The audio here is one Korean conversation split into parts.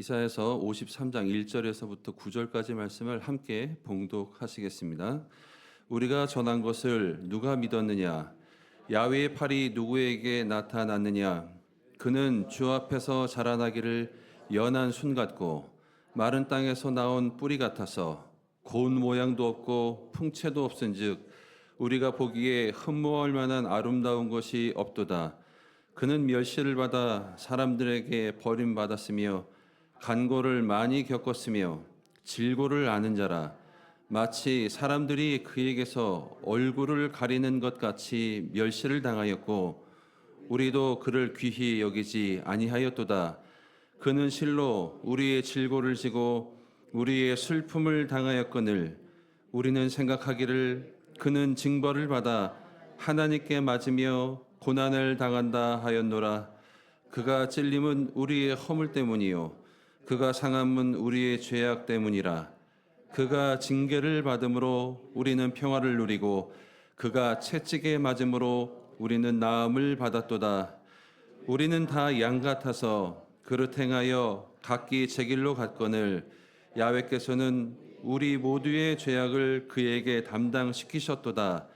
이사야서 53장 1절에서부터 9절까지 말씀을 함께 봉독하시겠습니다. 우리가 전한 것을 누가 믿었느냐? 야훼의 팔이 누구에게 나타났느냐? 그는 주 앞에서 자라나기를 연한 순 같고 마른 땅에서 나온 뿌리 같아서 고운 모양도 없고 풍채도 없은즉 우리가 보기에 흠모할 만한 아름다운 것이 없도다. 그는 멸시를 받아 사람들에게 버림받았으며 간고를 많이 겪었으며 질고를 아는 자라. 마치 사람들이 그에게서 얼굴을 가리는 것 같이 멸시를 당하였고 우리도 그를 귀히 여기지 아니하였도다. 그는 실로 우리의 질고를 지고 우리의 슬픔을 당하였거늘 우리는 생각하기를 그는 징벌을 받아 하나님께 맞으며 고난을 당한다 하였노라. 그가 찔림은 우리의 허물 때문이요 그가 상함은 우리의 죄악 때문이라. 그가 징계를 받음으로 우리는 평화를 누리고 그가 채찍에 맞음으로 우리는 나음을 받았도다. 우리는 다 양 같아서 그릇 행하여 각기 제 길로 갔거늘 야훼께서는 우리 모두의 죄악을 그에게 담당시키셨도다.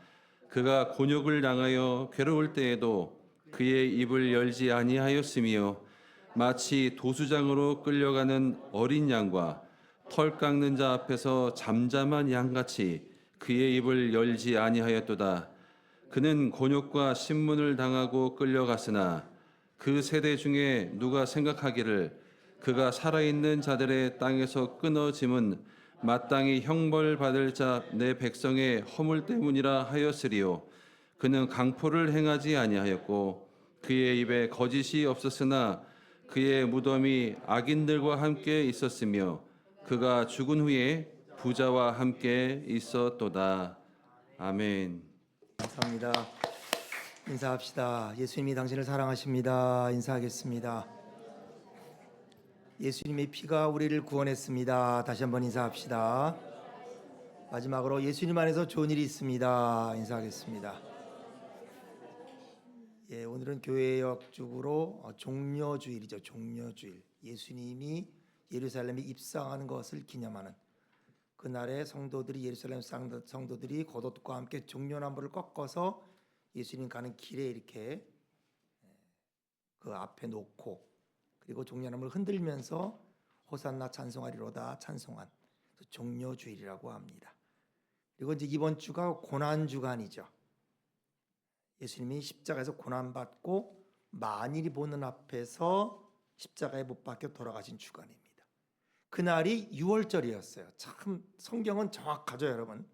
그가 곤욕을 당하여 괴로울 때에도 그의 입을 열지 아니하였으며 마치 도수장으로 끌려가는 어린 양과 털 깎는 자 앞에서 잠잠한 양같이 그의 입을 열지 아니하였도다. 그는 곤욕과 신문을 당하고 끌려갔으나 그 세대 중에 누가 생각하기를 그가 살아있는 자들의 땅에서 끊어짐은 마땅히 형벌 받을 자 내 백성의 허물 때문이라 하였으리요. 그는 강포를 행하지 아니하였고 그의 입에 거짓이 없었으나 그의 무덤이 악인들과 함께 있었으며 그가 죽은 후에 부자와 함께 있었도다. 아멘. 감사합니다. 인사합시다. 예수님이 당신을 사랑하십니다. 인사하겠습니다. 예수님의 피가 우리를 구원했습니다. 다시 한번 인사합시다. 마지막으로 예수님 안에서 좋은 일이 있습니다. 인사하겠습니다. 오늘은 교회역 쪽으로 종려주일이죠. 종려주일. 예수님이 예루살렘에 입성하는 것을 기념하는 그날에 성도들이 예루살렘 성도들이 겉옷과 함께 종려나무를 꺾어서 예수님 가는 길에 이렇게 그 앞에 놓고 그리고 종려나무를 흔들면서 호산나 찬송하리로다 찬송한 종려주일이라고 합니다. 그리고 이제 이번 주가 고난주간이죠. 예수님이 십자가에서 고난받고 만일이 보는 앞에서 십자가에 못 박혀 돌아가신 주간입니다. 그날이 6월절이었어요. 참 성경은 정확하죠, 여러분.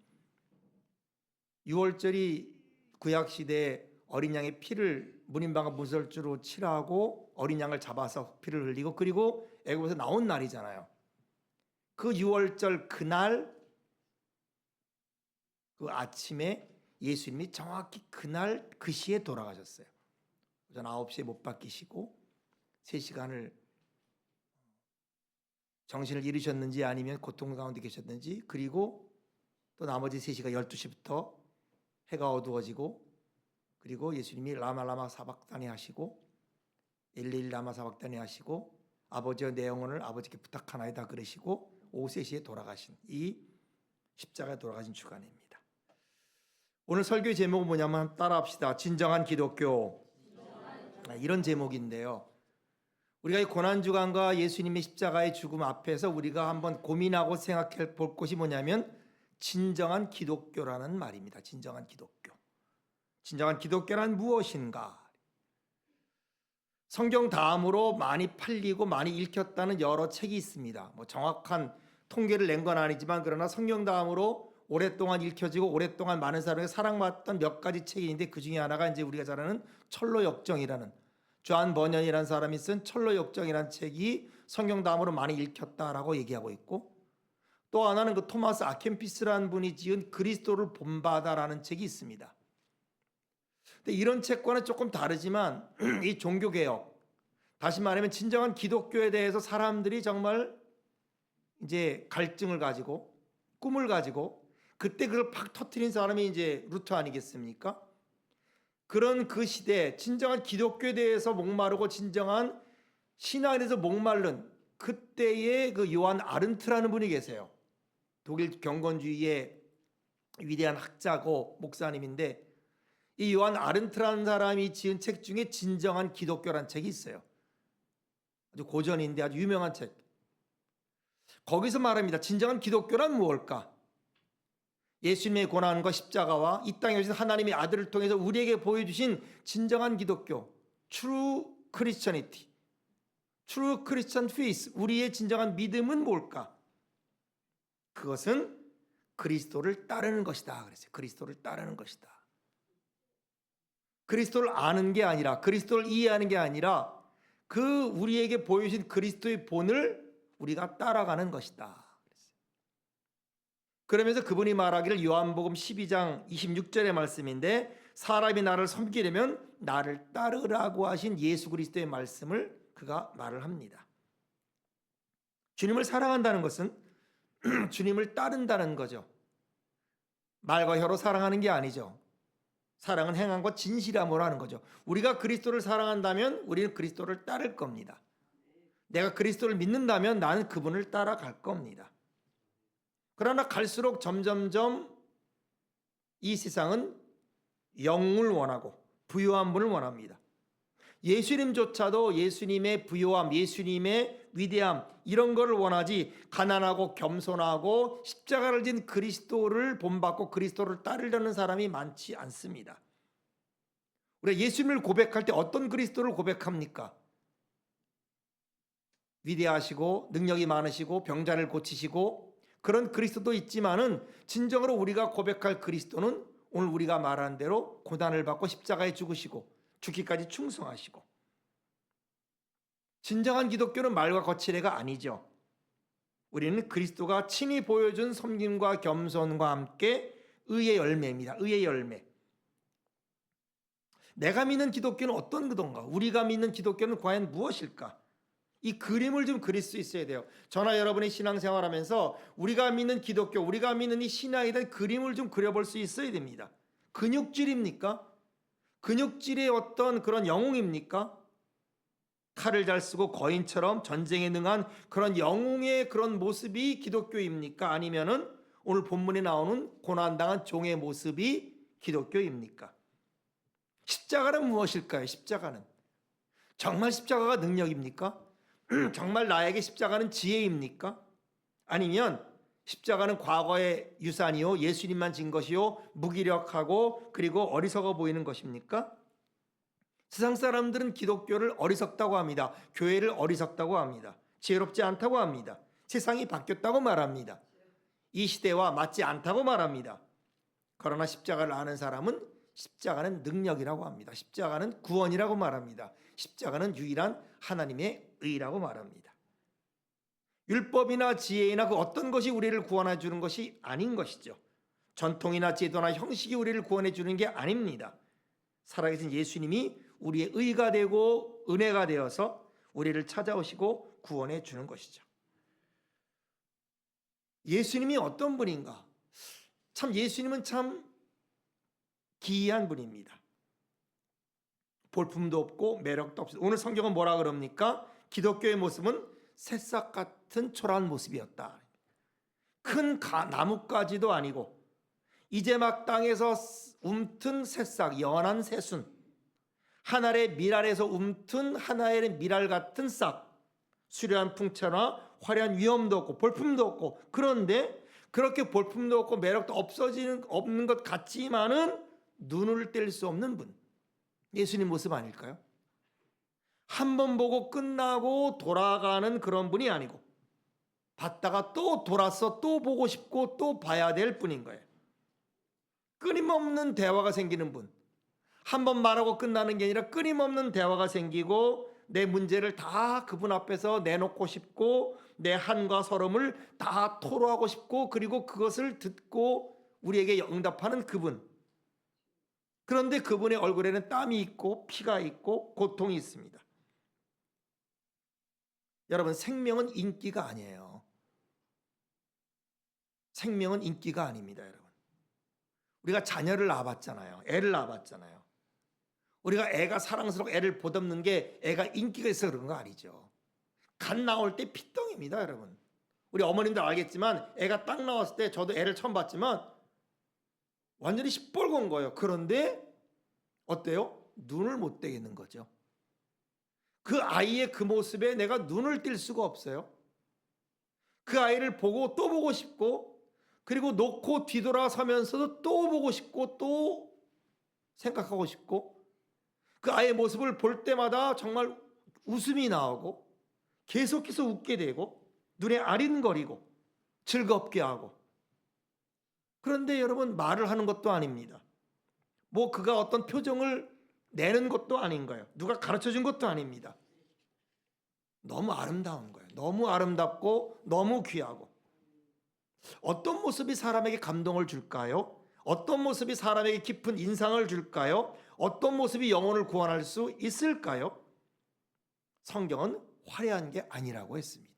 6월절이 구약시대에 어린 양의 피를 문인방과 문설주로 칠하고 어린 양을 잡아서 피를 흘리고 그리고 애굽에서 나온 날이잖아요. 그 6월절 그날 그 아침에 예수님이 정확히 그날 그 시에 돌아가셨어요. 오전 9시에 못 박히시고 3시간을 정신을 잃으셨는지 아니면 고통 가운데 계셨는지 그리고 또 나머지 3시간 12시부터 해가 어두워지고 그리고 예수님이 라마 사박다니 하시고 엘리 라마 사박다니 하시고 아버지여 내 영혼을 아버지께 부탁하나이다 그러시고 오후 3시에 돌아가신 이 십자가에 돌아가신 주간입니다. 오늘 설교의 제목은 뭐냐면 따라합시다. 진정한 기독교. 이런 제목인데요. 우리가 이 고난주간과 예수님의 십자가의 죽음 앞에서 우리가 한번 고민하고 생각해 볼 것이 뭐냐면 진정한 기독교라는 말입니다. 진정한 기독교. 진정한 기독교란 무엇인가? 성경 다음으로 많이 팔리고 많이 읽혔다는 여러 책이 있습니다. 정확한 통계를 낸 건 아니지만 그러나 성경 다음으로 오랫동안 읽혀지고 오랫동안 많은 사람에게 사랑받던 몇 가지 책이 있는데 그 중에 하나가 이제 우리가 잘 아는 철로역정이라는 존 버년이라는 사람이 쓴 철로역정이라는 책이 성경 다음으로 많이 읽혔다라고 얘기하고 있고 또 하나는 그 토마스 아켄피스라는 분이 지은 그리스도를 본받아라는 책이 있습니다. 근데 이런 책과는 조금 다르지만 이 종교개혁 다시 말하면 진정한 기독교에 대해서 사람들이 정말 이제 갈증을 가지고 꿈을 가지고 그때 그걸 팍 터뜨린 사람이 이제 루터 아니겠습니까? 그런 그 시대에 진정한 기독교에 대해서 목마르고 진정한 신앙에 대해서 목마른 그때의 그 요한 아른트라는 분이 계세요. 독일 경건주의의 위대한 학자고 목사님인데, 이 요한 아른트라는 사람이 지은 책 중에 진정한 기독교란 책이 있어요. 아주 고전인데 아주 유명한 책. 거기서 말합니다. 진정한 기독교란 무엇일까? 예수님의 고난과 십자가와 이 땅에 오신 하나님의 아들을 통해서 우리에게 보여주신 진정한 기독교, True Christianity, True Christian Faith, 우리의 진정한 믿음은 뭘까? 그것은 그리스도를 따르는 것이다. 그랬어요. 그리스도를 따르는 것이다. 그리스도를 아는 게 아니라, 그리스도를 이해하는 게 아니라, 그 우리에게 보여주신 그리스도의 본을 우리가 따라가는 것이다. 그러면서 그분이 말하기를, 요한복음 12장 26절의 말씀인데, 사람이 나를 섬기려면 나를 따르라고 하신 예수 그리스도의 말씀을 그가 말을 합니다. 주님을 사랑한다는 것은 주님을 따른다는 거죠. 말과 혀로 사랑하는 게 아니죠. 사랑은 행함과 진실함으로 하는 거죠. 우리가 그리스도를 사랑한다면 우리는 그리스도를 따를 겁니다. 내가 그리스도를 믿는다면 나는 그분을 따라갈 겁니다. 그러나 갈수록 점점점 이 세상은 영을 원하고 부요한 분을 원합니다. 예수님조차도 예수님의 부요함, 예수님의 위대함, 이런 거를 원하지, 가난하고 겸손하고 십자가를 진 그리스도를 본받고 그리스도를 따르려는 사람이 많지 않습니다. 우리가 예수님을 고백할 때 어떤 그리스도를 고백합니까? 위대하시고 능력이 많으시고 병자를 고치시고 그런 그리스도도 있지만은, 진정으로 우리가 고백할 그리스도는 오늘 우리가 말한 대로 고난을 받고 십자가에 죽으시고 죽기까지 충성하시고, 진정한 기독교는 말과 거칠애가 아니죠. 우리는 그리스도가 친히 보여준 섬김과 겸손과 함께 의의 열매입니다. 의의 열매. 내가 믿는 기독교는 어떤 그던가? 우리가 믿는 기독교는 과연 무엇일까? 이 그림을 좀 그릴 수 있어야 돼요. 저나 여러분의 신앙생활하면서 우리가 믿는 기독교, 우리가 믿는 이 신앙에 대한 그림을 좀 그려볼 수 있어야 됩니다. 근육질입니까? 근육질의 어떤 그런 영웅입니까? 칼을 잘 쓰고 거인처럼 전쟁에 능한 그런 영웅의 그런 모습이 기독교입니까? 아니면은 오늘 본문에 나오는 고난당한 종의 모습이 기독교입니까? 십자가는 무엇일까요? 십자가는 정말 십자가가 능력입니까? 정말 나에게 십자가는 지혜입니까? 아니면 십자가는 과거의 유산이요, 예수님만 진 것이요, 무기력하고 그리고 어리석어 보이는 것입니까? 세상 사람들은 기독교를 어리석다고 합니다. 교회를 어리석다고 합니다. 지혜롭지 않다고 합니다. 세상이 바뀌었다고 말합니다. 이 시대와 맞지 않다고 말합니다. 그러나 십자가를 아는 사람은 십자가는 능력이라고 합니다. 십자가는 구원이라고 말합니다. 십자가는 유일한 하나님의 의라고 말합니다. 율법이나 지혜나 그 어떤 것이 우리를 구원해 주는 것이 아닌 것이죠. 전통이나 제도나 형식이 우리를 구원해 주는 게 아닙니다. 살아계신 예수님이 우리의 의가 되고 은혜가 되어서 우리를 찾아오시고 구원해 주는 것이죠. 예수님이 어떤 분인가? 참 예수님은 참 기이한 분입니다. 볼품도 없고 매력도 없어요. 오늘 성경은 뭐라 그럽니까? 기독교의 모습은 새싹 같은 초라한 모습이었다. 큰 나뭇가지도 아니고 이제 막 땅에서 움튼 새싹, 연한 새순, 하늘의 밀알에서 움튼 하나의 밀알 같은 싹, 수려한 풍채나 화려한 위엄도 없고 볼품도 없고, 그런데 그렇게 볼품도 없고 매력도 없는 것 같지만은 눈을 뗄 수 없는 분, 예수님 모습 아닐까요? 한 번 보고 끝나고 돌아가는 그런 분이 아니고 봤다가 또 돌아서 또 보고 싶고 또 봐야 될 분인 거예요. 끊임없는 대화가 생기는 분, 한 번 말하고 끝나는 게 아니라 끊임없는 대화가 생기고 내 문제를 다 그분 앞에서 내놓고 싶고 내 한과 서름을 다 토로하고 싶고 그리고 그것을 듣고 우리에게 응답하는 그분. 그런데 그분의 얼굴에는 땀이 있고 피가 있고 고통이 있습니다. 여러분, 생명은 인기가 아니에요. 생명은 인기가 아닙니다, 여러분. 우리가 자녀를 낳아봤잖아요. 애를 낳아봤잖아요. 우리가 애가 사랑스럽고 애를 보듬는 게 애가 인기가 있어서 그런 거 아니죠. 갓 나올 때 피덩입니다, 여러분. 우리 어머님들 알겠지만 애가 딱 나왔을 때 저도 애를 처음 봤지만 완전히 시뻘건 거예요. 그런데 어때요? 눈을 못 떼겠는 거죠. 그 아이의 그 모습에 내가 눈을 뗄 수가 없어요. 그 아이를 보고 또 보고 싶고, 그리고 놓고 뒤돌아서면서도 또 보고 싶고, 또 생각하고 싶고, 그 아이의 모습을 볼 때마다 정말 웃음이 나오고 계속해서 웃게 되고 눈에 아린거리고 즐겁게 하고. 그런데 여러분, 말을 하는 것도 아닙니다. 뭐 그가 어떤 표정을 내는 것도 아닌 거예요. 누가 가르쳐준 것도 아닙니다. 너무 아름다운 거예요. 너무 아름답고 너무 귀하고. 어떤 모습이 사람에게 감동을 줄까요? 어떤 모습이 사람에게 깊은 인상을 줄까요? 어떤 모습이 영혼을 구원할 수 있을까요? 성경은 화려한 게 아니라고 했습니다.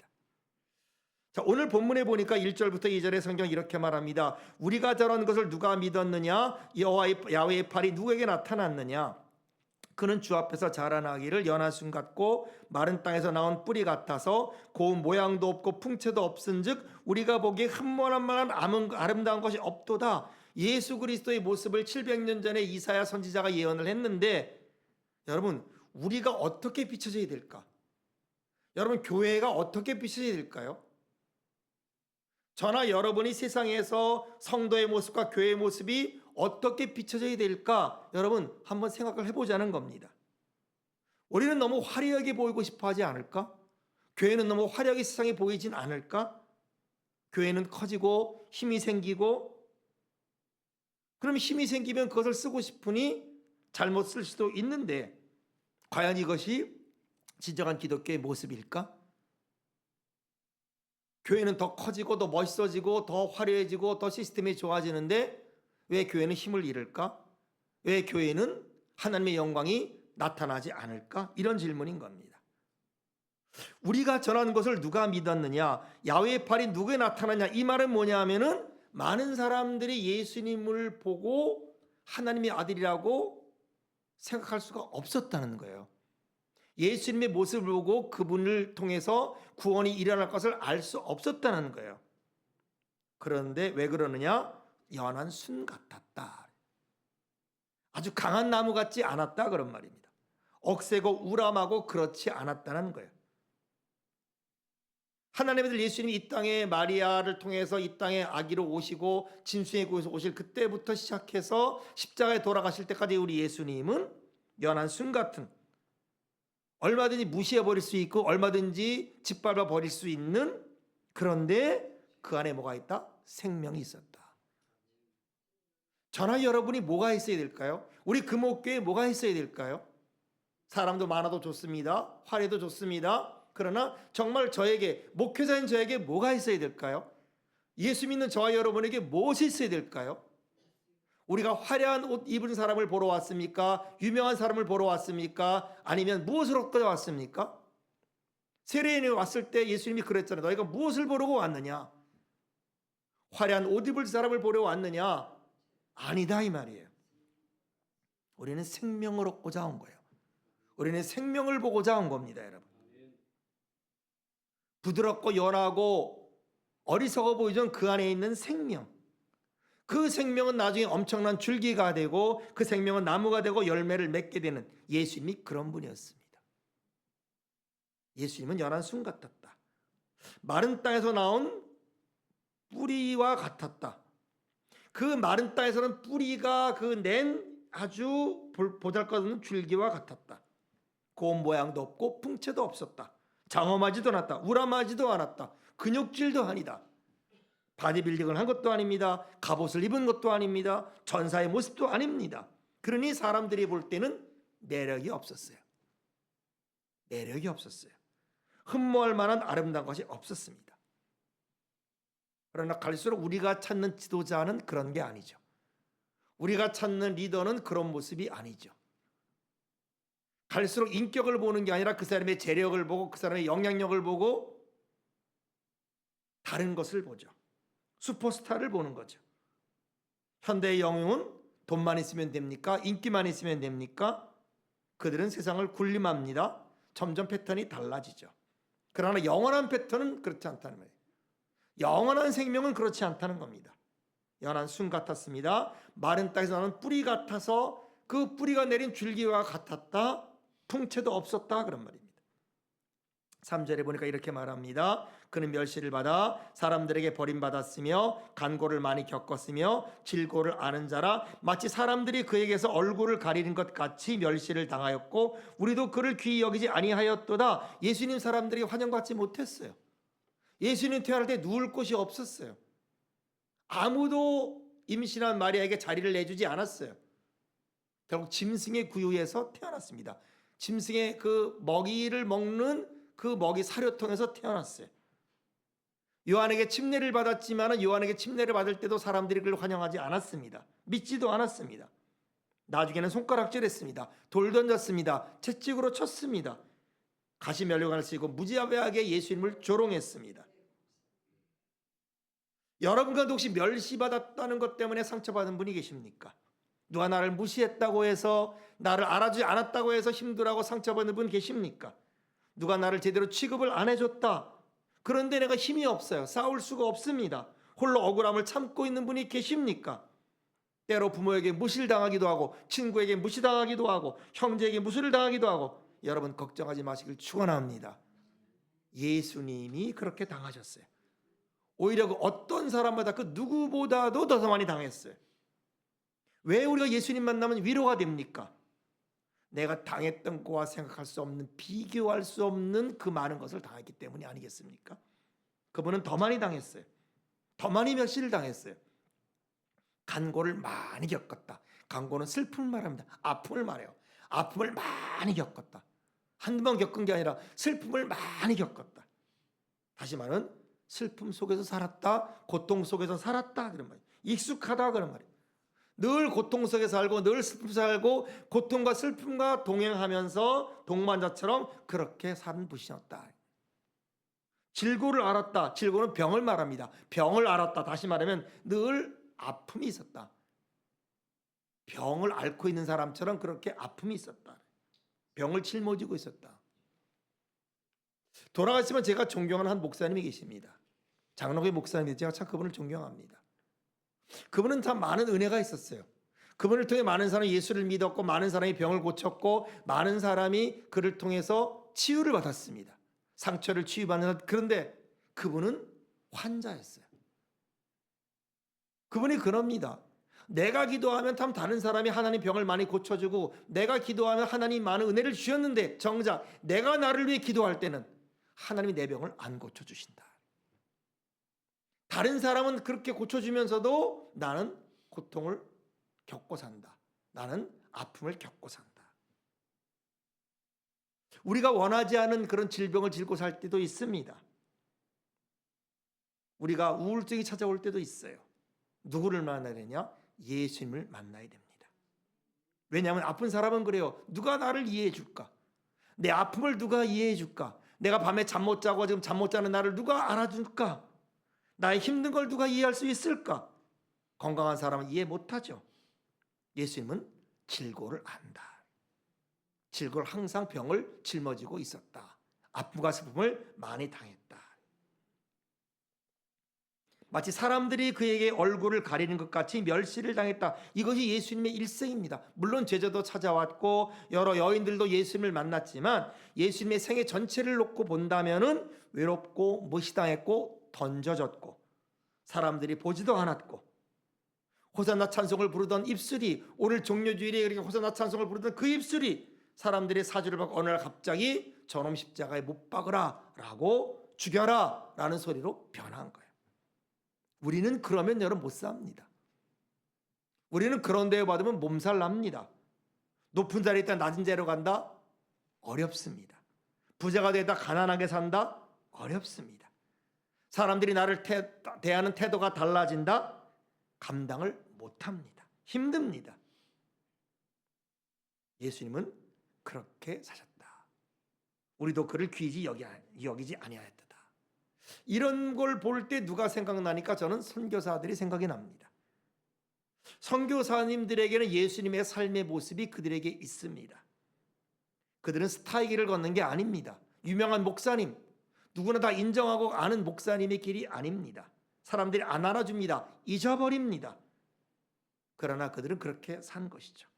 자, 오늘 본문에 보니까 1절부터 2절에 성경 이렇게 말합니다. 우리가 저런 것을 누가 믿었느냐? 야훼의 팔이 누구에게 나타났느냐? 그는 주 앞에서 자라나기를 연하순 같고 마른 땅에서 나온 뿌리 같아서 고운 모양도 없고 풍채도 없은즉 우리가 보기에 흠모할 만한 아름다운 것이 없도다. 예수 그리스도의 모습을 700년 전에 이사야 선지자가 예언을 했는데, 여러분, 우리가 어떻게 비춰져야 될까? 여러분, 교회가 어떻게 비춰져야 될까요? 저나 여러분이 세상에서 성도의 모습과 교회의 모습이 어떻게 비춰져야 될까? 여러분, 한번 생각을 해보자는 겁니다. 우리는 너무 화려하게 보이고 싶어 하지 않을까? 교회는 너무 화려하게 세상에 보이진 않을까? 교회는 커지고 힘이 생기고, 그럼 힘이 생기면 그것을 쓰고 싶으니 잘못 쓸 수도 있는데, 과연 이것이 진정한 기독교의 모습일까? 교회는 더 커지고 더 멋있어지고 더 화려해지고 더 시스템이 좋아지는데 왜 교회는 힘을 잃을까? 왜 교회는 하나님의 영광이 나타나지 않을까? 이런 질문인 겁니다. 우리가 전한 것을 누가 믿었느냐? 야훼의 팔이 누구에 나타났냐? 이 말은 뭐냐 하면은 많은 사람들이 예수님을 보고 하나님의 아들이라고 생각할 수가 없었다는 거예요. 예수님의 모습을 보고 그분을 통해서 구원이 일어날 것을 알 수 없었다는 거예요. 그런데 왜 그러느냐? 연한 순 같았다. 아주 강한 나무 같지 않았다, 그런 말입니다. 억세고 우람하고 그렇지 않았다는 거예요. 하나님의 아들 예수님이 이 땅에 마리아를 통해서 이 땅에 아기로 오시고 짐승의 고에서 오실 그때부터 시작해서 십자가에 돌아가실 때까지 우리 예수님은 연한 순 같은, 얼마든지 무시해버릴 수 있고 얼마든지 짓밟아 버릴 수 있는, 그런데 그 안에 뭐가 있다? 생명이 있었다. 저나 여러분이 뭐가 있어야 될까요? 우리 금옥교회에 뭐가 있어야 될까요? 사람도 많아도 좋습니다. 화려도 좋습니다. 그러나 정말 저에게, 목회자인 저에게 뭐가 있어야 될까요? 예수 믿는 저와 여러분에게 무엇이 있어야 될까요? 우리가 화려한 옷 입은 사람을 보러 왔습니까? 유명한 사람을 보러 왔습니까? 아니면 무엇을 얻고 왔습니까? 세례인이 왔을 때 예수님이 그랬잖아요. 너희가 무엇을 보러 왔느냐? 화려한 옷 입을 사람을 보러 왔느냐? 아니다, 이 말이에요. 우리는 생명을 얻고자 온 거예요. 우리는 생명을 보고자 온 겁니다, 여러분. 부드럽고 연하고 어리석어 보이던 그 안에 있는 생명, 그 생명은 나중에 엄청난 줄기가 되고 그 생명은 나무가 되고 열매를 맺게 되는 예수님이 그런 분이었습니다. 예수님은 연한 순 같았다. 마른 땅에서 나온 뿌리와 같았다. 그 마른 땅에서는 뿌리가 그 낸 아주 보잘것없는 줄기와 같았다. 고운 모양도 없고 풍채도 없었다. 장엄하지도 않았다. 우람하지도 않았다. 근육질도 아니다. 바디빌딩을 한 것도 아닙니다. 갑옷을 입은 것도 아닙니다. 전사의 모습도 아닙니다. 그러니 사람들이 볼 때는 매력이 없었어요. 매력이 없었어요. 흠모할 만한 아름다운 것이 없었습니다. 그러나 갈수록 우리가 찾는 지도자는 그런 게 아니죠. 우리가 찾는 리더는 그런 모습이 아니죠. 갈수록 인격을 보는 게 아니라 그 사람의 재력을 보고 그 사람의 영향력을 보고 다른 것을 보죠. 슈퍼스타를 보는 거죠. 현대의 영웅은 돈만 있으면 됩니까? 인기만 있으면 됩니까? 그들은 세상을 군림합니다. 점점 패턴이 달라지죠. 그러나 영원한 패턴은 그렇지 않다는 말이에요. 영원한 생명은 그렇지 않다는 겁니다. 연한 순 같았습니다. 마른 땅에서 나는 뿌리 같아서 그 뿌리가 내린 줄기와 같았다. 통째도 없었다 그런 말입니다. 3절에 보니까 이렇게 말합니다. 그는 멸시를 받아 사람들에게 버림받았으며 간고를 많이 겪었으며 질고를 아는 자라 마치 사람들이 그에게서 얼굴을 가리는 것 같이 멸시를 당하였고 우리도 그를 귀히 여기지 아니하였도다. 예수님 사람들이 환영받지 못했어요. 예수님 태어날 때 누울 곳이 없었어요. 아무도 임신한 마리아에게 자리를 내주지 않았어요. 결국 짐승의 구유에서 태어났습니다. 짐승의 그 먹이를 먹는 그 먹이 사료통에서 태어났어요. 요한에게 침례를 받았지만 요한에게 침례를 받을 때도 사람들이 그를 환영하지 않았습니다. 믿지도 않았습니다. 나중에는 손가락질했습니다. 돌 던졌습니다. 채찍으로 쳤습니다. 가시면류관을 쓰고 무지하게 예수님을 조롱했습니다. 여러분 가운데 혹시 멸시받았다는 것 때문에 상처받은 분이 계십니까? 누가 나를 무시했다고 해서 나를 알아주지 않았다고 해서 힘들어하고 상처받는 분 계십니까? 누가 나를 제대로 취급을 안 해줬다. 그런데 내가 힘이 없어요. 싸울 수가 없습니다. 홀로 억울함을 참고 있는 분이 계십니까? 때로 부모에게 무시를 당하기도 하고 친구에게 무시당하기도 하고 형제에게 무시를 당하기도 하고 여러분 걱정하지 마시길 축원합니다. 예수님이 그렇게 당하셨어요. 오히려 그 어떤 사람마다 그 누구보다도 더 많이 당했어요. 왜 우리가 예수님 만나면 위로가 됩니까? 내가 당했던 거와 생각할 수 없는 비교할 수 없는 그 많은 것을 당했기 때문이 아니겠습니까? 그분은 더 많이 당했어요. 더 많이 멸시를 당했어요. 간고를 많이 겪었다. 간고는 슬픔을 말합니다. 아픔을 말해요. 아픔을 많이 겪었다. 한두 번 겪은 게 아니라 슬픔을 많이 겪었다. 다시 말은 슬픔 속에서 살았다. 고통 속에서 살았다. 그런 말이에요. 익숙하다. 그런 말이에요. 늘 고통 속에 살고 늘 슬픔 속에 살고 고통과 슬픔과 동행하면서 동반자처럼 그렇게 사는 분이었다. 질고를 알았다. 질고는 병을 말합니다. 병을 알았다. 다시 말하면 늘 아픔이 있었다. 병을 앓고 있는 사람처럼 그렇게 아픔이 있었다. 병을 짊어지고 있었다. 돌아가시면 제가 존경하는 한 목사님이 계십니다. 장로교회 목사님인데 제가 참 그분을 존경합니다. 그분은 참 많은 은혜가 있었어요. 그분을 통해 많은 사람이 예수를 믿었고 많은 사람이 병을 고쳤고 많은 사람이 그를 통해서 치유를 받았습니다. 상처를 치유받는. 그런데 그분은 환자였어요. 그분이 그럽니다. 내가 기도하면 참 다른 사람이 하나님 병을 많이 고쳐주고 내가 기도하면 하나님 많은 은혜를 주셨는데 정작 내가 나를 위해 기도할 때는 하나님이 내 병을 안 고쳐주신다. 다른 사람은 그렇게 고쳐주면서도 나는 고통을 겪고 산다. 나는 아픔을 겪고 산다. 우리가 원하지 않은 그런 질병을 앓고 살 때도 있습니다. 우리가 우울증이 찾아올 때도 있어요. 누구를 만나야 되냐? 예수님을 만나야 됩니다. 왜냐하면 아픈 사람은 그래요. 누가 나를 이해해 줄까? 내 아픔을 누가 이해해 줄까? 내가 밤에 잠 못 자고 지금 잠 못 자는 나를 누가 알아줄까? 나의 힘든 걸 누가 이해할 수 있을까? 건강한 사람은 이해 못하죠. 예수님은 질고를 안다. 질고를 항상 병을 짊어지고 있었다. 아픔과 슬픔을 많이 당했다. 마치 사람들이 그에게 얼굴을 가리는 것 같이 멸시를 당했다. 이것이 예수님의 일생입니다. 물론 제자도 찾아왔고 여러 여인들도 예수님을 만났지만 예수님의 생애 전체를 놓고 본다면은 외롭고 무시당했고 던져졌고 사람들이 보지도 않았고 호산나 찬송을 부르던 입술이 오늘 종료주일에 이렇게 호산나 찬송을 부르던 그 입술이 사람들의 사주를 받고 어느 날 갑자기 저놈 십자가에 못 박으라 라고 죽여라 라는 소리로 변한 거예요. 우리는 그러면 여러분 못 삽니다. 우리는 그런 대우 받으면 몸살 납니다. 높은 자리에 있다 낮은 자리로 간다? 어렵습니다. 부자가 되다 가난하게 산다? 어렵습니다. 사람들이 나를 대하는 태도가 달라진다? 감당을 못합니다. 힘듭니다. 예수님은 그렇게 사셨다. 우리도 그를 귀히 여기지 아니하였다. 이런 걸 볼 때 누가 생각나니까 저는 선교사들이 생각이 납니다. 선교사님들에게는 예수님의 삶의 모습이 그들에게 있습니다. 그들은 스타의 길을 걷는 게 아닙니다. 유명한 목사님, 누구나 다 인정하고 아는 목사님의 길이 아닙니다. 사람들이 안 알아줍니다. 잊어버립니다. 그러나 그들은 그렇게 산 것이죠.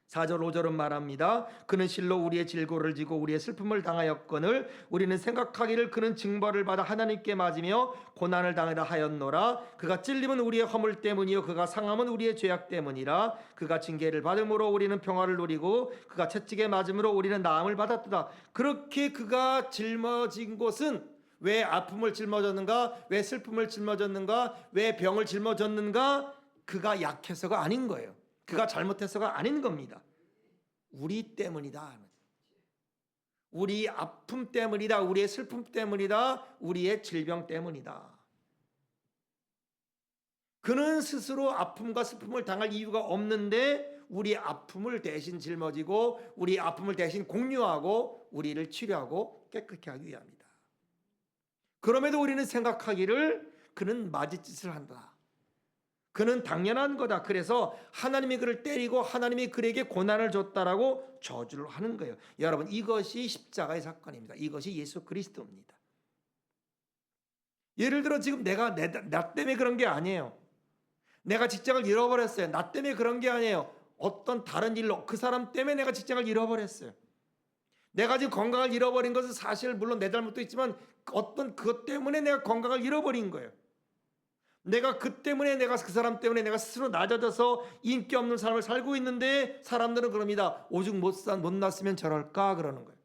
4절 5절은 말합니다. 그는 실로 우리의 질고를 지고 우리의 슬픔을 당하였거늘 우리는 생각하기를 그는 징벌을 받아 하나님께 맞으며 고난을 당하다 하였노라. 그가 찔림은 우리의 허물 때문이요 그가 상함은 우리의 죄악 때문이라. 그가 징계를 받음으로 우리는 평화를 누리고 그가 채찍에 맞음으로 우리는 나음을 받았도다. 그렇게 그가 짊어진 것은 왜 아픔을 짊어졌는가? 왜 슬픔을 짊어졌는가? 왜 병을 짊어졌는가? 그가 약해서가 아닌 거예요. 그가 잘못해서가 아닌 겁니다. 우리 때문이다. 우리 아픔 때문이다. 우리의 슬픔 때문이다. 우리의 질병 때문이다. 그는 스스로 아픔과 슬픔을 당할 이유가 없는데 우리 아픔을 대신 짊어지고 우리 아픔을 대신 공유하고 우리를 치료하고 깨끗게 하기 위함이다. 그럼에도 우리는 생각하기를 그는 맞이짓을 한다. 그는 당연한 거다. 그래서 하나님이 그를 때리고 하나님이 그에게 고난을 줬다라고 저주를 하는 거예요. 여러분, 이것이 십자가의 사건입니다. 이것이 예수 그리스도입니다. 예를 들어 지금 나 때문에 그런 게 아니에요. 내가 직장을 잃어버렸어요. 나 때문에 그런 게 아니에요. 어떤 다른 일로 그 사람 때문에 내가 직장을 잃어버렸어요. 내가 지금 건강을 잃어버린 것은 사실 물론 내 잘못도 있지만 어떤 그것 때문에 내가 건강을 잃어버린 거예요. 내가 그 때문에 내가 그 사람 때문에 내가 스스로 낮아져서 인기 없는 삶을 살고 있는데 사람들은 그럽니다. 오죽 못 났으면 저럴까 그러는 거예요.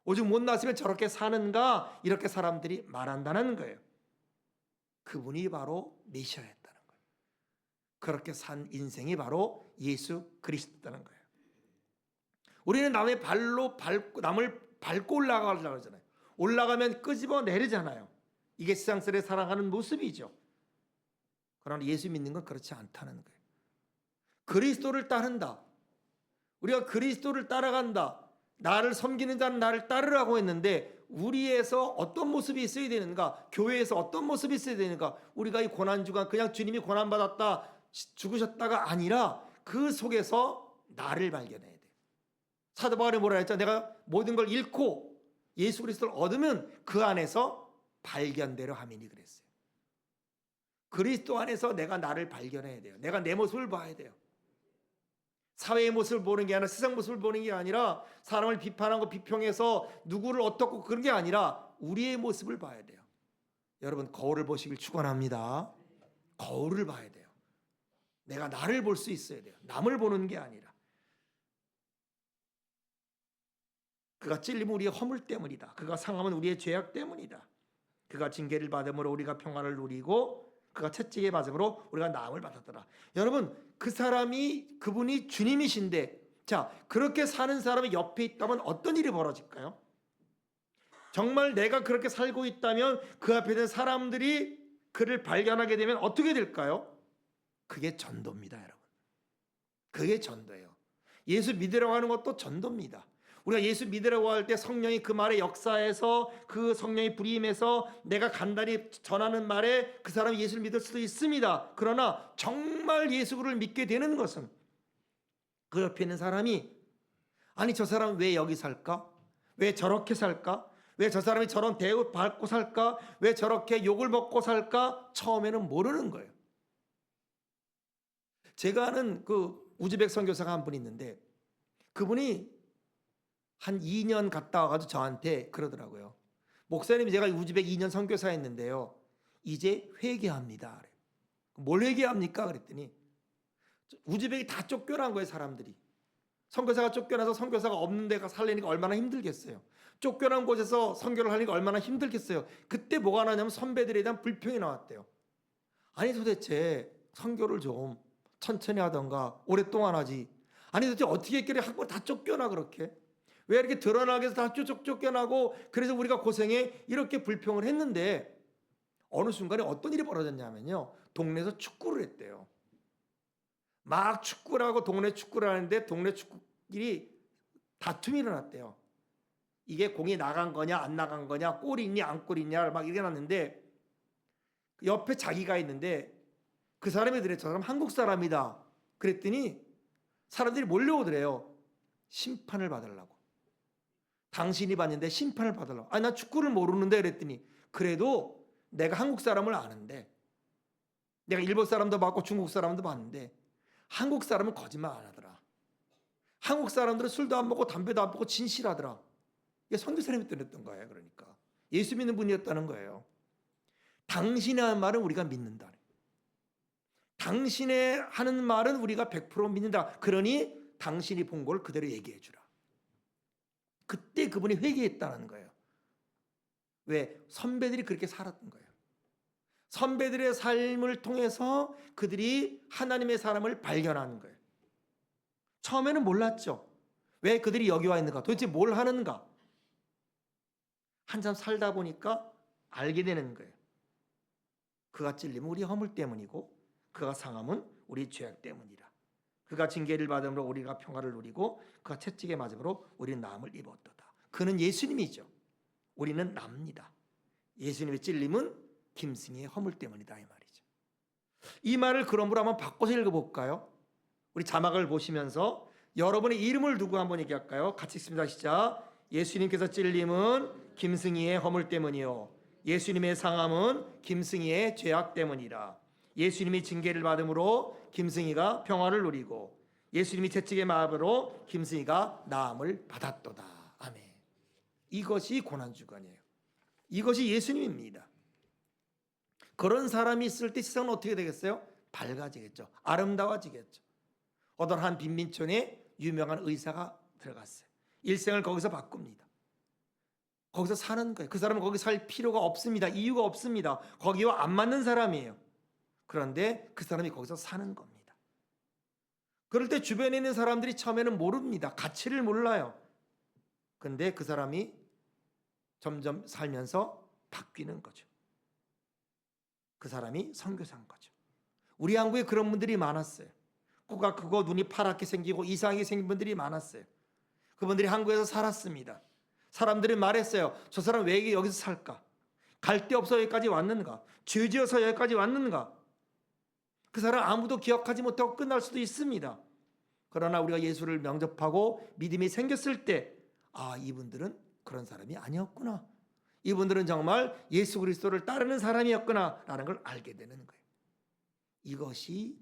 오죽 못 났으면 저렇게 사는가 이렇게 사람들이 말한다는 거예요. 그분이 바로 메시아였다는 거예요. 그렇게 산 인생이 바로 예수 그리스도라는 거예요. 우리는 남을 밟고 올라가려고 하잖아요. 올라가면 끄집어 내리잖아요. 이게 세상살이 살아가는 모습이죠. 그러나 예수 믿는 건 그렇지 않다는 거예요. 그리스도를 따른다. 우리가 그리스도를 따라간다. 나를 섬기는 자는 나를 따르라고 했는데 우리에서 어떤 모습이 있어야 되는가? 교회에서 어떤 모습이 있어야 되는가? 우리가 이 고난주간 그냥 주님이 고난받았다 죽으셨다가 아니라 그 속에서 나를 발견해야 돼요. 사도 바울이 뭐라 했죠? 내가 모든 걸 잃고 예수 그리스도를 얻으면 그 안에서 발견대로 함이니 그랬어요. 그리스도 안에서 내가 나를 발견해야 돼요. 내가 내 모습을 봐야 돼요. 사회의 모습을 보는 게 아니라 세상 모습을 보는 게 아니라 사람을 비판하고 비평해서 누구를 어떻고 그런 게 아니라 우리의 모습을 봐야 돼요. 여러분 거울을 보시길 축원합니다. 거울을 봐야 돼요. 내가 나를 볼 수 있어야 돼요. 남을 보는 게 아니라. 그가 찔림은 우리의 허물 때문이다. 그가 상함은 우리의 죄악 때문이다. 그가 징계를 받음으로 우리가 평화를 누리고 그가 채찍에 맞음으로 우리가 나음을 받았더라. 여러분 그분이 주님이신데 자 그렇게 사는 사람이 옆에 있다면 어떤 일이 벌어질까요? 정말 내가 그렇게 살고 있다면 그 앞에 있는 사람들이 그를 발견하게 되면 어떻게 될까요? 그게 전도입니다, 여러분. 그게 전도예요. 예수 믿으라고 하는 것도 전도입니다. 우리가 예수 믿으라고 할 때 성령이 그 말의 역사에서 그 성령이 불임해서 내가 간단히 전하는 말에 그 사람이 예수를 믿을 수도 있습니다. 그러나 정말 예수를 믿게 되는 것은 그 옆에 있는 사람이 아니 저 사람은 왜 여기 살까? 왜 저렇게 살까? 왜 저 사람이 저런 대우 받고 살까? 왜 저렇게 욕을 먹고 살까? 처음에는 모르는 거예요. 제가 아는 그 우즈벡 선교사가 한 분 있는데 그분이 한 2년 갔다 와가지고 저한테 그러더라고요. 목사님 제가 우즈벡 2년 선교사였는데요. 이제 회개합니다. 뭘 회개합니까? 그랬더니 우즈벡이 다 쫓겨난 거예요. 사람들이. 선교사가 쫓겨나서 선교사가 없는 데가 살려니까 얼마나 힘들겠어요. 쫓겨난 곳에서 선교를 하니까 얼마나 힘들겠어요. 그때 뭐가 나냐면 선배들에 대한 불평이 나왔대요. 아니 도대체 선교를 좀 천천히 하던가 오랫동안 하지. 아니 도대체 어떻게 했길래 한번 다 쫓겨나 그렇게. 왜 이렇게 드러나게 해서 다 쫓겨나고 그래서 우리가 고생해 이렇게 불평을 했는데 어느 순간에 어떤 일이 벌어졌냐면요. 동네에서 축구를 했대요. 막 축구를 하고 동네 축구를 하는데 동네 축구끼리 다툼이 일어났대요. 이게 공이 나간 거냐 안 나간 거냐 골이 있냐 안 골이 있냐 막 이렇게 났는데 옆에 자기가 있는데 그 사람이 그래 저 사람 한국 사람이다. 그랬더니 사람들이 몰려오더래요. 심판을 받으려고. 당신이 봤는데 심판을 받으려고. 아니 나 축구를 모르는데 그랬더니 그래도 내가 한국 사람을 아는데 내가 일본 사람도 봤고 중국 사람도 봤는데 한국 사람은 거짓말 안 하더라. 한국 사람들은 술도 안 먹고 담배도 안 피고 진실하더라. 이게 선교사님이 떠냈던 거예요. 그러니까 예수 믿는 분이었다는 거예요. 당신의 하는 말은 우리가 믿는다. 당신의 하는 말은 우리가 100% 믿는다. 그러니 당신이 본 걸 그대로 얘기해 주라. 그때 그분이 회개했다는 거예요. 왜? 선배들이 그렇게 살았던 거예요. 선배들의 삶을 통해서 그들이 하나님의 사람을 발견하는 거예요. 처음에는 몰랐죠. 왜 그들이 여기 와 있는가? 도대체 뭘 하는가? 한참 살다 보니까 알게 되는 거예요. 그가 찔림은 우리 허물 때문이고 그가 상함은 우리 죄악 때문이라. 그가 징계를 받음으로 우리가 평화를 누리고 그가 채찍에 맞음으로 우리는 나음을 입었도다. 그는 예수님이죠. 우리는 납니다. 예수님의 찔림은 김승희의 허물 때문이다 이 말이죠. 이 말을 그러므로 한번 바꿔서 읽어볼까요? 우리 자막을 보시면서 여러분의 이름을 두고 한번 얘기할까요? 같이 읽습니다. 시작. 예수님께서 찔림은 김승희의 허물 때문이요 예수님의 상함은 김승희의 죄악 때문이라. 예수님이 징계를 받음으로 김승희가 평화를 누리고 예수님이 채찍의 마음으로 김승희가 나음을 받았도다. 아멘. 이것이 고난주간이에요. 이것이 예수님입니다. 그런 사람이 있을 때 세상은 어떻게 되겠어요? 밝아지겠죠. 아름다워지겠죠. 어떤 한 빈민촌에 유명한 의사가 들어갔어요. 일생을 거기서 바꿉니다. 거기서 사는 거예요. 그 사람은 거기 살 필요가 없습니다. 이유가 없습니다. 거기와 안 맞는 사람이에요. 그런데 그 사람이 거기서 사는 겁니다. 그럴 때 주변에 있는 사람들이 처음에는 모릅니다. 가치를 몰라요. 근데 그 사람이 점점 살면서 바뀌는 거죠. 그 사람이 선교사인 거죠. 우리 한국에 그런 분들이 많았어요. 코가 크고 눈이 파랗게 생기고 이상하게 생긴 분들이 많았어요. 그분들이 한국에서 살았습니다. 사람들이 말했어요. 저 사람 왜 여기서 살까? 갈 데 없어 여기까지 왔는가? 죄 지어서 여기까지 왔는가? 그 사람 아무도 기억하지 못하고 끝날 수도 있습니다. 그러나 우리가 예수를 영접하고 믿음이 생겼을 때 이분들은 그런 사람이 아니었구나. 이분들은 정말 예수 그리스도를 따르는 사람이었구나 라는 걸 알게 되는 거예요. 이것이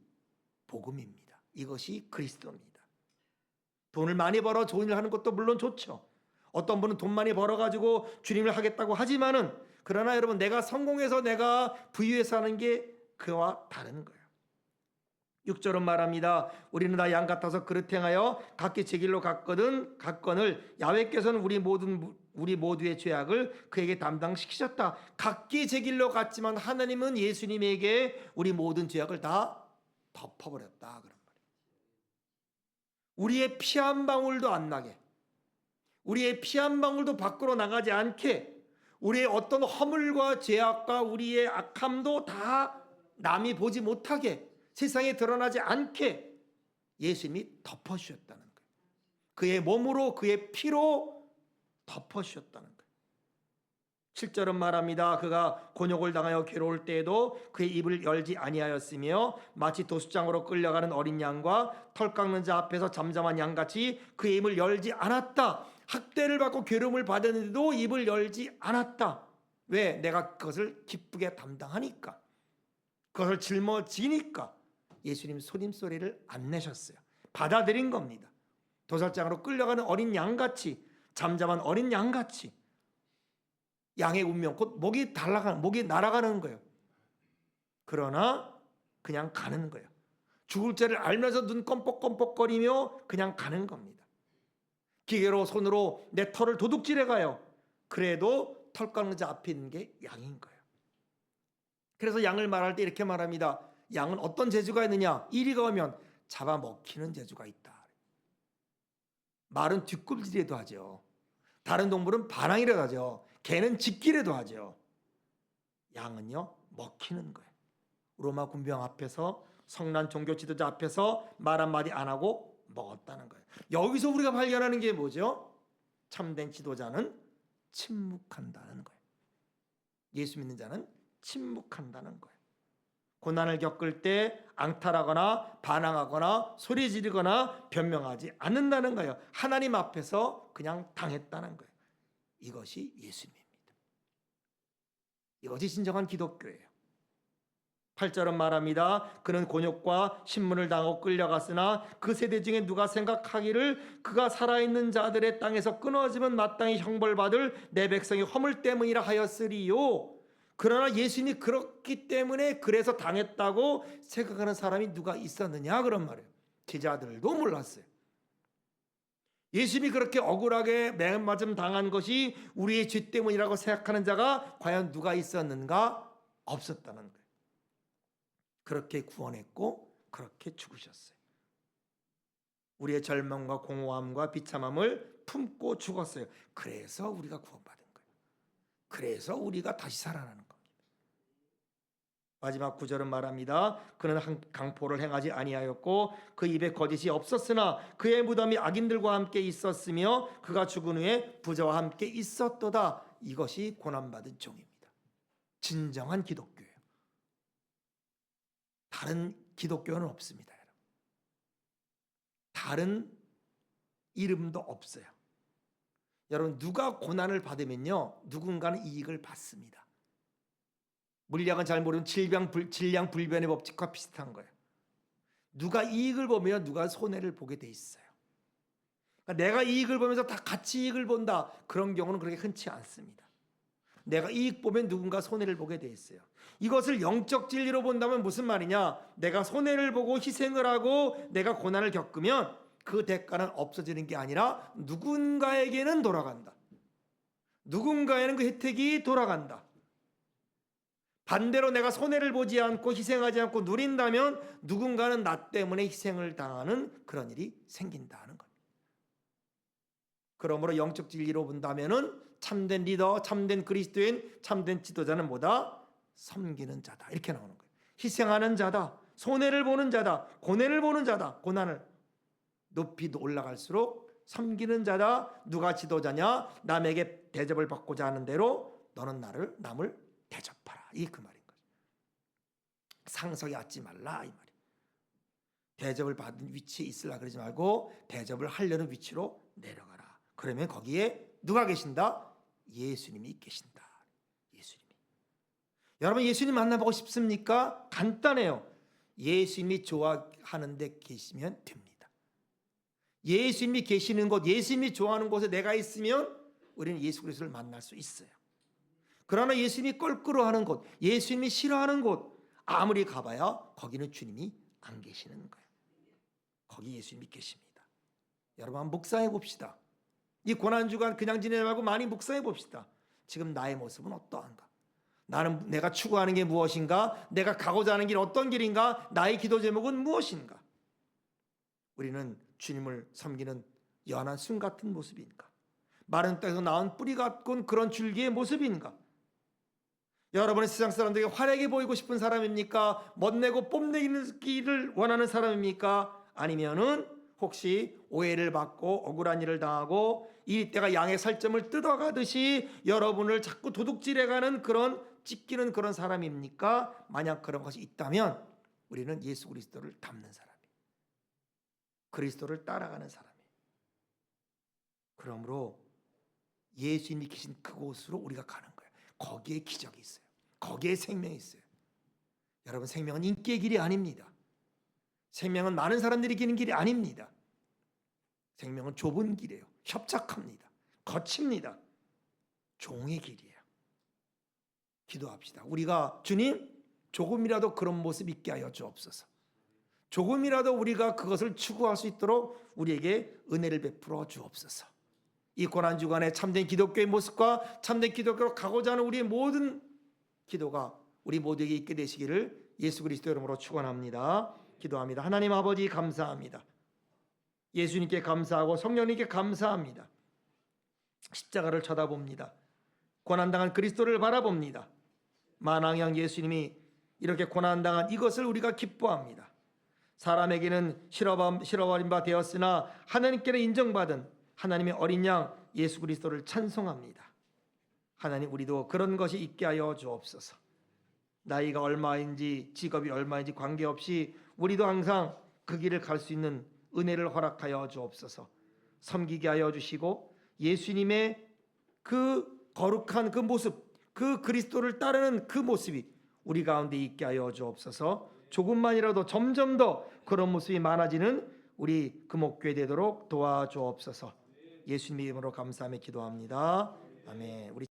복음입니다. 이것이 그리스도입니다. 돈을 많이 벌어 좋은 일 하는 것도 물론 좋죠. 어떤 분은 돈 많이 벌어가지고 주님을 하겠다고 하지만은 그러나 여러분 내가 성공해서 내가 부유해서 하는 게 그와 다른 거예요. 6절은 말합니다. 우리는 다 양 같아서 그릇 행하여 각기 제 길로 갔거늘 야훼께서는 우리 모두의 죄악을 그에게 담당시키셨다. 각기 제 길로 갔지만 하나님은 예수님에게 우리 모든 죄악을 다 덮어버렸다 그런 말이에요. 우리의 피 한 방울도 안 나게, 우리의 피 한 방울도 밖으로 나가지 않게, 우리의 어떤 허물과 죄악과 우리의 악함도 다 남이 보지 못하게, 세상에 드러나지 않게 예수님이 덮어주셨다는 거예요. 그의 몸으로 그의 피로 덮어주셨다는 거예요. 7절은 말합니다. 그가 곤욕을 당하여 괴로울 때에도 그의 입을 열지 아니하였으며 마치 도수장으로 끌려가는 어린 양과 털 깎는 자 앞에서 잠잠한 양같이 그의 입을 열지 않았다. 학대를 받고 괴로움을 받았는데도 입을 열지 않았다. 왜? 내가 그것을 기쁘게 담당하니까, 그것을 짊어지니까 예수님 소림소리를 안 내셨어요. 받아들인 겁니다. 도살장으로 끌려가는 어린 양같이, 잠잠한 어린 양같이. 양의 운명, 곧 목이 날아가는 거예요. 그러나 그냥 가는 거예요. 죽을 죄를 알면서 눈 껌뻑껌뻑거리며 그냥 가는 겁니다. 기계로 손으로 내 털을 도둑질해 가요. 그래도 털 깎는 자 앞에 있는 게 양인 거예요. 그래서 양을 말할 때 이렇게 말합니다. 양은 어떤 재주가 있느냐? 이리가 오면 잡아먹히는 재주가 있다. 말은 뒷꿈질이라도 하죠. 다른 동물은 반항이라도 하죠. 개는 짖기라도 하죠. 양은요, 먹히는 거예요. 로마 군병 앞에서, 성난 종교 지도자 앞에서 말 한마디 안 하고 먹었다는 거예요. 여기서 우리가 발견하는 게 뭐죠? 참된 지도자는 침묵한다는 거예요. 예수 믿는 자는 침묵한다는 거예요. 고난을 겪을 때 앙탈하거나 반항하거나 소리 지르거나 변명하지 않는다는 거예요. 하나님 앞에서 그냥 당했다는 거예요. 이것이 예수님입니다. 이것이 진정한 기독교예요. 8절은 말합니다. 그는 곤욕과 신문을 당하고 끌려갔으나 그 세대 중에 누가 생각하기를 그가 살아있는 자들의 땅에서 끊어지면 마땅히 형벌받을 내 백성의 허물 때문이라 하였으리요. 그러나 예수님이 그렇기 때문에 그래서 당했다고 생각하는 사람이 누가 있었느냐 그런 말이에요. 제자들도 몰랐어요. 예수님이 그렇게 억울하게 매맞음 당한 것이 우리의 죄 때문이라고 생각하는 자가 과연 누가 있었는가? 없었다는 거예요. 그렇게 구원했고 그렇게 죽으셨어요. 우리의 절망과 공허함과 비참함을 품고 죽었어요. 그래서 우리가 구원받은 거예요. 그래서 우리가 다시 살아나는 겁니다. 마지막 9절은 말합니다. 그는 강포를 행하지 아니하였고 그 입에 거짓이 없었으나 그의 무덤이 악인들과 함께 있었으며 그가 죽은 후에 부자와 함께 있었도다. 이것이 고난받은 종입니다. 진정한 기독교예요. 다른 기독교는 없습니다. 여러분. 다른 이름도 없어요. 여러분 누가 고난을 받으면요 누군가는 이익을 받습니다. 물리학은 잘 모르는 질량 불변의 법칙과 비슷한 거예요. 누가 이익을 보면 누가 손해를 보게 돼 있어요. 그러니까 내가 이익을 보면서 다 같이 이익을 본다. 그런 경우는 그렇게 흔치 않습니다. 내가 이익 보면 누군가 손해를 보게 돼 있어요. 이것을 영적 진리로 본다면 무슨 말이냐? 내가 손해를 보고 희생을 하고 내가 고난을 겪으면 그 대가는 없어지는 게 아니라 누군가에게는 돌아간다. 누군가에는 그 혜택이 돌아간다. 반대로 내가 손해를 보지 않고 희생하지 않고 누린다면 누군가는 나 때문에 희생을 당하는 그런 일이 생긴다는 겁니다. 그러므로 영적 진리로 본다면은 참된 리더, 참된 그리스도인, 참된 지도자는 뭐다? 섬기는 자다. 이렇게 나오는 거예요. 희생하는 자다. 손해를 보는 자다. 고난을 보는 자다. 고난을 높이 올라갈수록 섬기는 자다. 누가 지도자냐? 남에게 대접을 받고자 하는 대로 너는 남을 대접하라. 이 그 말인 거죠. 상석에 앉지 말라 이 말이에요. 대접을 받은 위치에 있으라 그러지 말고 대접을 하려는 위치로 내려가라. 그러면 거기에 누가 계신다? 예수님이 계신다. 예수님이. 여러분 예수님 만나보고 싶습니까? 간단해요. 예수님이 좋아하는 데 계시면 됩니다. 예수님이 계시는 곳, 예수님이 좋아하는 곳에 내가 있으면 우리는 예수 그리스도를 만날 수 있어요. 그러나 예수님이 껄끄러워하는 곳, 예수님이 싫어하는 곳 아무리 가봐야 거기는 주님이 안 계시는 거예요. 거기 예수님이 계십니다. 여러분 한번 묵상해 봅시다. 이 고난주간 그냥 지내지 말고 많이 묵상해 봅시다. 지금 나의 모습은 어떠한가? 나는 내가 추구하는 게 무엇인가? 내가 가고자 하는 길 어떤 길인가? 나의 기도 제목은 무엇인가? 우리는 주님을 섬기는 연한 순 같은 모습인가? 마른 땅에서 나온 뿌리 같은 그런 줄기의 모습인가? 여러분은 세상 사람들에게 화려하게 보이고 싶은 사람입니까? 멋내고 뽐내기를 원하는 사람입니까? 아니면은 혹시 오해를 받고 억울한 일을 당하고 이때가 양의 살점을 뜯어가듯이 여러분을 자꾸 도둑질해가는 그런 찢기는 그런 사람입니까? 만약 그런 것이 있다면 우리는 예수 그리스도를 닮는 사람이에요. 그리스도를 따라가는 사람이에요. 그러므로 예수님이 계신 그곳으로 우리가 가는 거예요. 거기에 기적이 있어요. 거기에 생명이 있어요. 여러분 생명은 인기의 길이 아닙니다. 생명은 많은 사람들이 기는 길이 아닙니다. 생명은 좁은 길이에요. 협착합니다. 거칩니다. 종의 길이에요. 기도합시다. 우리가 주님 조금이라도 그런 모습 있게 하여 주옵소서. 조금이라도 우리가 그것을 추구할 수 있도록 우리에게 은혜를 베풀어 주옵소서. 이 고난주간에 참된 기독교의 모습과 참된 기독교로 가고자 하는 우리의 모든 기도가 우리 모두에게 있게 되시기를 예수 그리스도 이름으로 축원합니다. 기도합니다. 하나님 아버지 감사합니다. 예수님께 감사하고 성령님께 감사합니다. 십자가를 쳐다봅니다. 고난당한 그리스도를 바라봅니다. 만왕양 예수님이 이렇게 고난당한 이것을 우리가 기뻐합니다. 사람에게는 실어버린 바 되었으나 하나님께는 인정받은 하나님의 어린 양 예수 그리스도를 찬송합니다. 하나님 우리도 그런 것이 있게 하여 주옵소서. 나이가 얼마인지 직업이 얼마인지 관계없이 우리도 항상 그 길을 갈 수 있는 은혜를 허락하여 주옵소서. 섬기게 하여 주시고 예수님의 그 거룩한 그 모습, 그 그리스도를 따르는 그 모습이 우리 가운데 있게 하여 주옵소서. 조금만이라도 점점 더 그런 모습이 많아지는 우리 금옥교회 되도록 도와주옵소서. 예수님 이름으로 감사하며 기도합니다. 아멘. 우리